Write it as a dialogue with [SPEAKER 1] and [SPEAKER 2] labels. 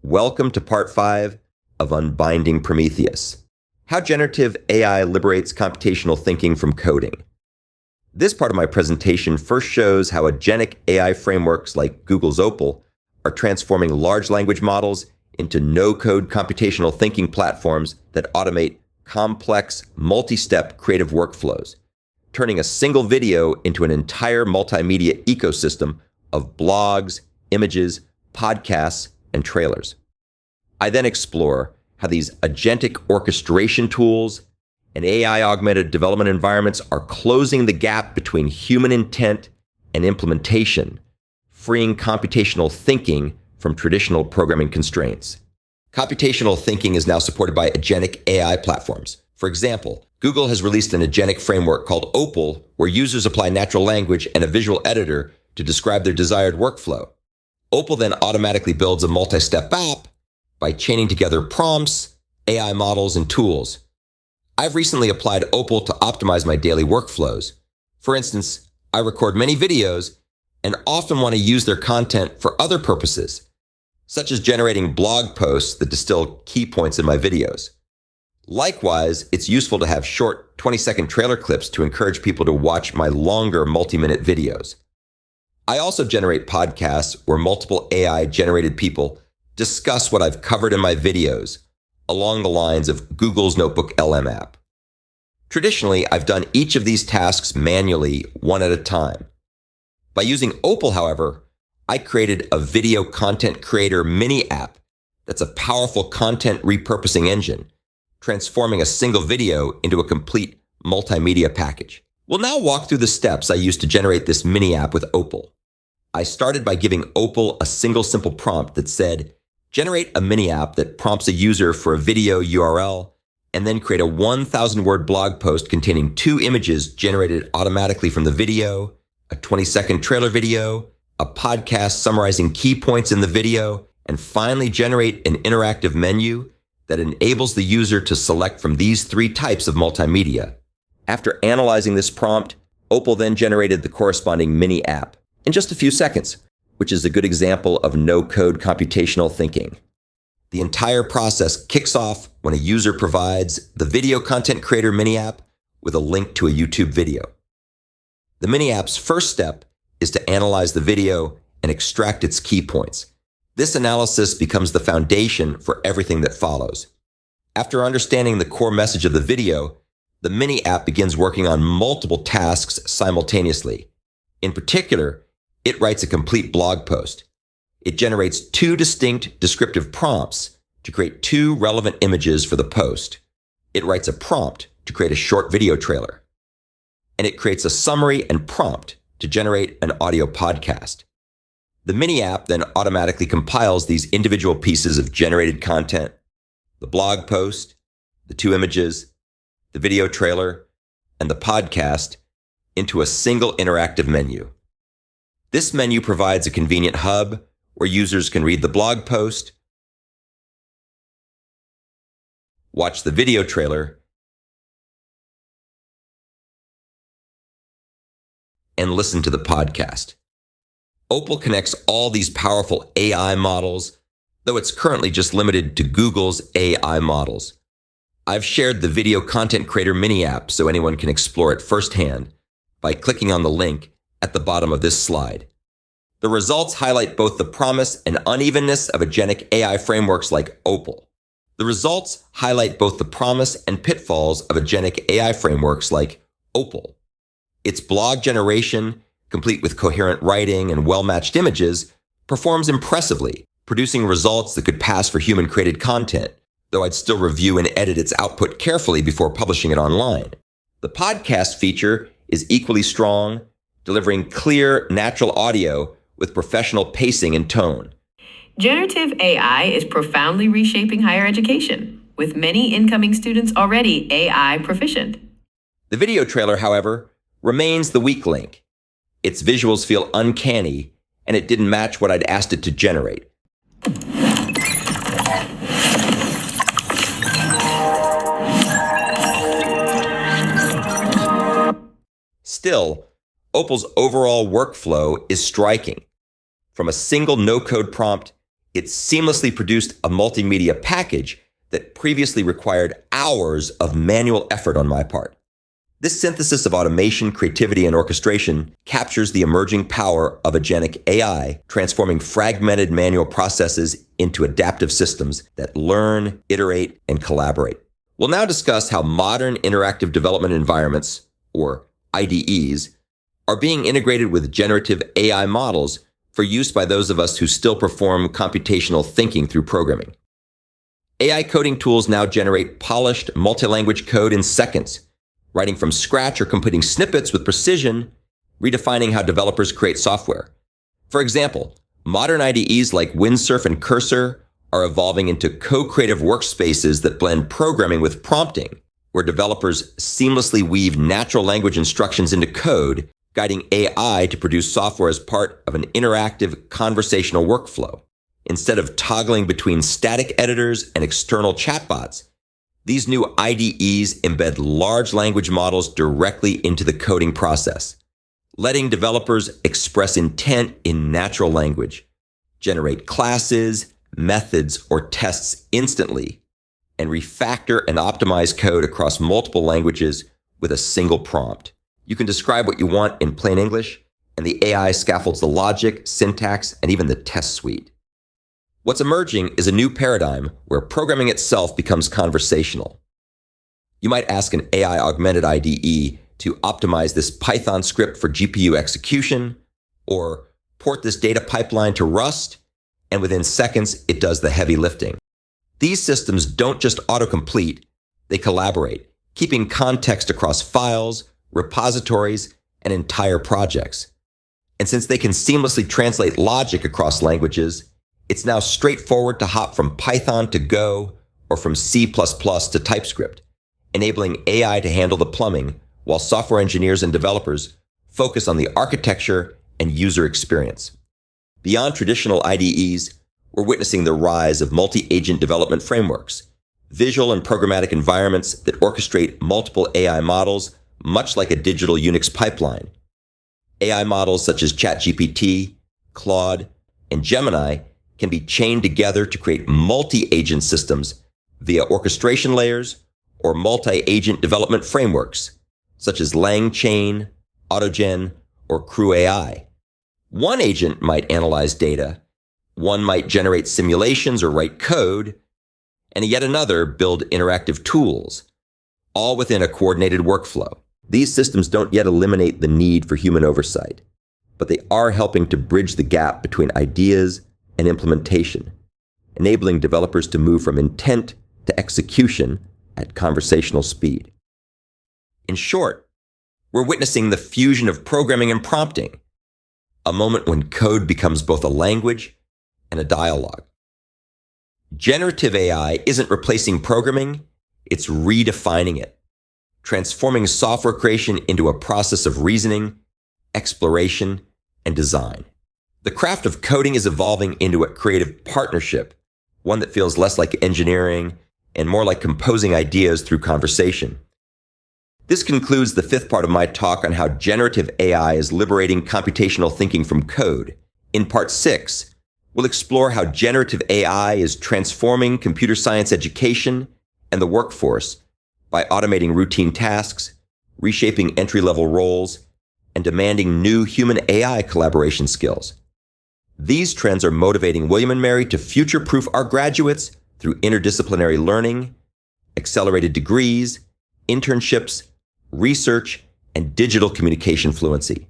[SPEAKER 1] Welcome to part 5 of Unbinding Prometheus. How generative AI liberates computational thinking from coding. This part of my presentation first shows how agentic AI frameworks like Google's Opal are transforming large language models into no-code computational thinking platforms that automate complex, multi-step creative workflows, turning a single video into an entire multimedia ecosystem of blogs, images, podcasts, and trailers. I then explore how these agentic orchestration tools and AI-augmented development environments are closing the gap between human intent and implementation, freeing computational thinking from traditional programming constraints. Computational thinking is now supported by agentic AI platforms. For example, Google has released an agentic framework called Opal, where users apply natural language and a visual editor to describe their desired workflow. Opal then automatically builds a multi-step app by chaining together prompts, AI models, and tools. I've recently applied Opal to optimize my daily workflows. For instance, I record many videos and often want to use their content for other purposes, such as generating blog posts that distill key points in my videos. Likewise, it's useful to have short 20-second trailer clips to encourage people to watch my longer multi-minute videos. I also generate podcasts where multiple AI-generated people discuss what I've covered in my videos along the lines of Google's Notebook LM app. Traditionally, I've done each of these tasks manually, one at a time. By using Opal, however, I created a video content creator mini app that's a powerful content repurposing engine, transforming a single video into a complete multimedia package. We'll now walk through the steps I used to generate this mini app with Opal. I started by giving Opal a single simple prompt that said, generate a mini app that prompts a user for a video URL, and then create a 1,000-word blog post containing 2 images generated automatically from the video, a 20-second trailer video, a podcast summarizing key points in the video, and finally generate an interactive menu that enables the user to select from these 3 types of multimedia. After analyzing this prompt, Opal then generated the corresponding mini app in just a few seconds, which is a good example of no-code computational thinking. The entire process kicks off when a user provides the video content creator mini app with a link to a YouTube video. The mini app's first step is to analyze the video and extract its key points. This analysis becomes the foundation for everything that follows. After understanding the core message of the video, the mini app begins working on multiple tasks simultaneously. In particular, it writes a complete blog post. It generates 2 distinct descriptive prompts to create 2 relevant images for the post. It writes a prompt to create a short video trailer. And it creates a summary and prompt to generate an audio podcast. The mini app then automatically compiles these individual pieces of generated content, the blog post, the 2 images, the video trailer, and the podcast into a single interactive menu. This menu provides a convenient hub where users can read the blog post, watch the video trailer, and listen to the podcast. Opal connects all these powerful AI models, though it's currently just limited to Google's AI models. I've shared the video content creator mini app so anyone can explore it firsthand by clicking on the link at the bottom of this slide. The results highlight both the promise and unevenness of agentic AI frameworks like Opal. The results highlight both the promise and pitfalls of agentic AI frameworks like Opal. Its blog generation, complete with coherent writing and well-matched images, performs impressively, producing results that could pass for human-created content, though I'd still review and edit its output carefully before publishing it online. The podcast feature is equally strong, delivering clear, natural audio with professional pacing and tone.
[SPEAKER 2] Generative AI is profoundly reshaping higher education, with many incoming students already AI proficient.
[SPEAKER 1] The video trailer, however, remains the weak link. Its visuals feel uncanny, and it didn't match what I'd asked it to generate. Still, Opal's overall workflow is striking. From a single no-code prompt, It seamlessly produced a multimedia package that previously required hours of manual effort on my part. This synthesis of automation, creativity, and orchestration captures the emerging power of agentic AI, transforming fragmented manual processes into adaptive systems that learn, iterate, and collaborate. We'll now discuss how modern interactive development environments, or IDEs, are being integrated with generative AI models for use by those of us who still perform computational thinking through programming. AI coding tools now generate polished, multi-language code in seconds, writing from scratch or completing snippets with precision, redefining how developers create software. For example, modern IDEs like Windsurf and Cursor are evolving into co-creative workspaces that blend programming with prompting, where developers seamlessly weave natural language instructions into code, guiding AI to produce software as part of an interactive conversational workflow. Instead of toggling between static editors and external chatbots, these new IDEs embed large language models directly into the coding process, letting developers express intent in natural language, generate classes, methods, or tests instantly, and refactor and optimize code across multiple languages with a single prompt. You can describe what you want in plain English, and the AI scaffolds the logic, syntax, and even the test suite. What's emerging is a new paradigm where programming itself becomes conversational. You might ask an AI-augmented IDE to optimize this Python script for GPU execution, or port this data pipeline to Rust, and within seconds, it does the heavy lifting. These systems don't just autocomplete, they collaborate, keeping context across files, repositories, and entire projects. And since they can seamlessly translate logic across languages, it's now straightforward to hop from Python to Go or from C++ to TypeScript, enabling AI to handle the plumbing while software engineers and developers focus on the architecture and user experience. Beyond traditional IDEs, we're witnessing the rise of multi-agent development frameworks, visual and programmatic environments that orchestrate multiple AI models, much like a digital Unix pipeline. AI models such as ChatGPT, Claude, and Gemini can be chained together to create multi-agent systems via orchestration layers or multi-agent development frameworks, such as LangChain, AutoGen, or Crew AI. One agent might analyze data, one might generate simulations or write code, and yet another build interactive tools, all within a coordinated workflow. These systems don't yet eliminate the need for human oversight, but they are helping to bridge the gap between ideas and implementation, enabling developers to move from intent to execution at conversational speed. In short, we're witnessing the fusion of programming and prompting, a moment when code becomes both a language and a dialogue. Generative AI isn't replacing programming, it's redefining it, transforming software creation into a process of reasoning, exploration, and design. The craft of coding is evolving into a creative partnership, one that feels less like engineering and more like composing ideas through conversation. This concludes the fifth part of my talk on how generative AI is liberating computational thinking from code. In part 6, we'll explore how generative AI is transforming computer science education and the workforce by automating routine tasks, reshaping entry-level roles, and demanding new human-AI collaboration skills. These trends are motivating William & Mary to future-proof our graduates through interdisciplinary learning, accelerated degrees, internships, research, and digital communication fluency.